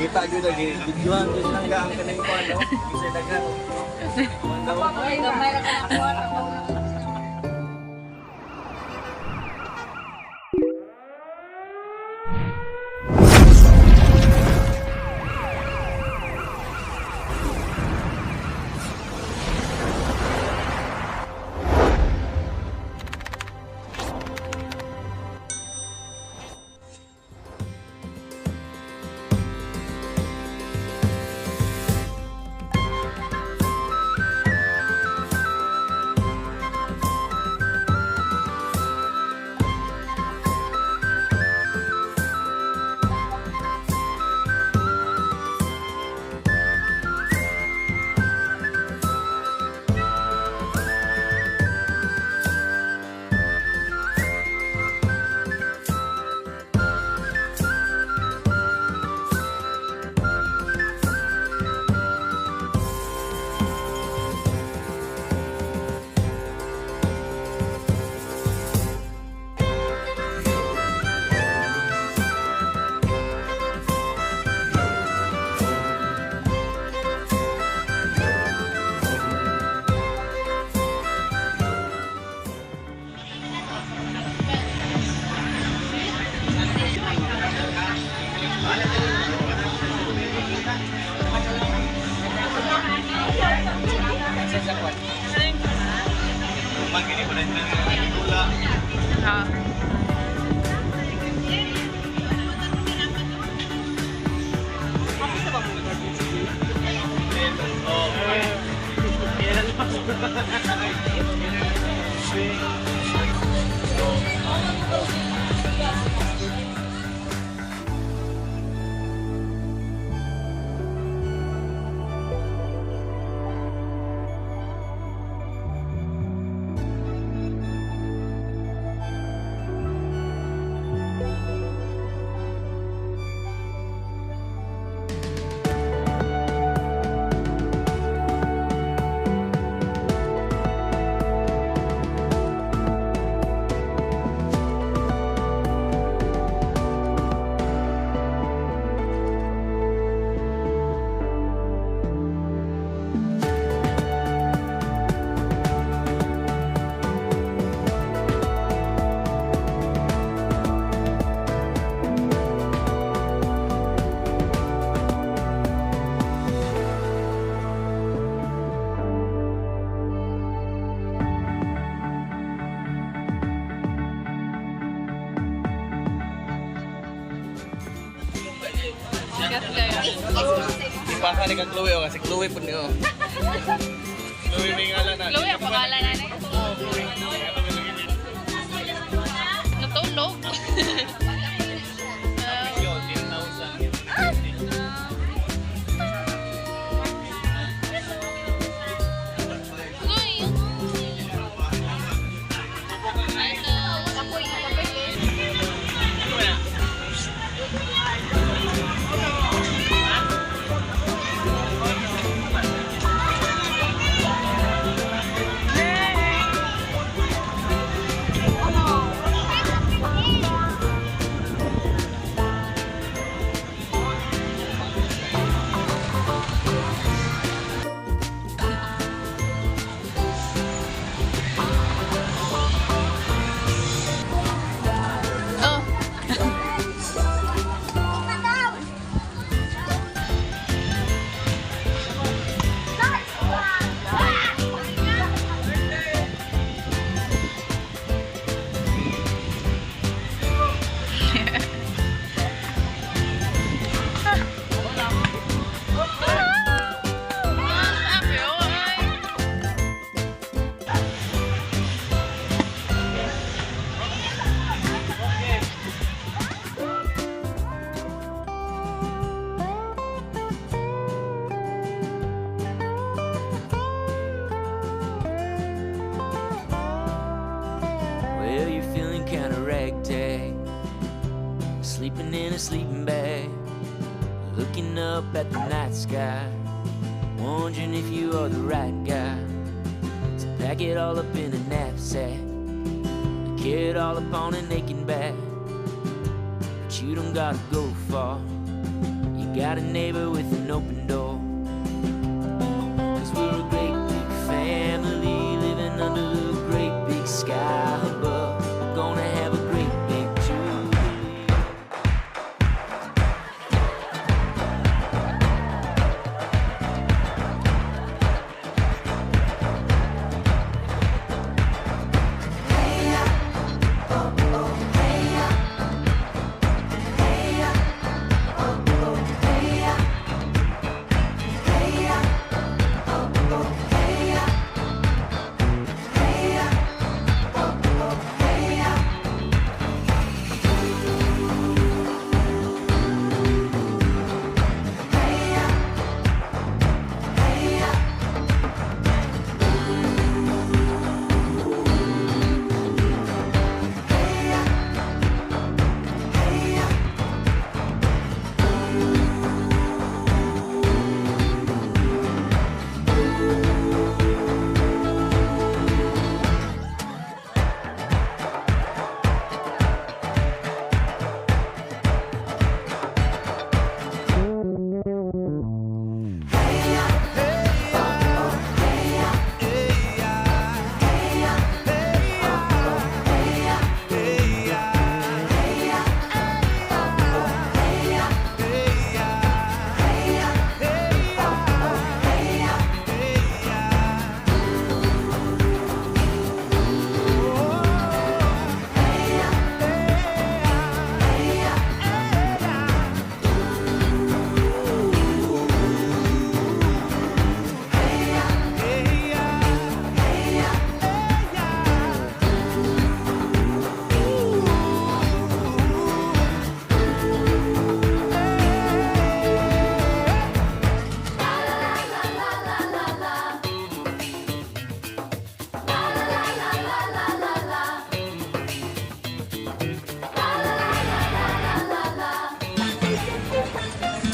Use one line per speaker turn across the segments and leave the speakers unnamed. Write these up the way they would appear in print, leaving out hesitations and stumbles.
Kita yun lagi. Videoan yun lang ang kanang ko ano. Isa dagan.
Ay, gamay na ka na kuha.
Ipasa ni kang Chloe o kasi Chloe po niyo. Chloe may ngalan na.
Chloe ang pangalan na niya.
Oo, Chloe.
Natulog.
Sleeping in a sleeping bag, looking up at the night sky, wondering if you are the right guy to pack it all up in a knapsack, carry it all up on an aching back. But you don't gotta go far, you got a neighbor with an open door. 'Cause we're a great big family living under the great big sky above. We're gonna have a great big jubilee.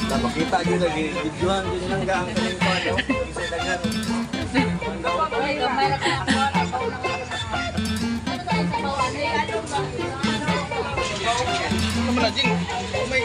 Napakita yun lagi. Videohan yun lang gaang kaling pa. Isa dagan.
Gamay na ka na kuha.
Ano mo na, Jing? Oh my.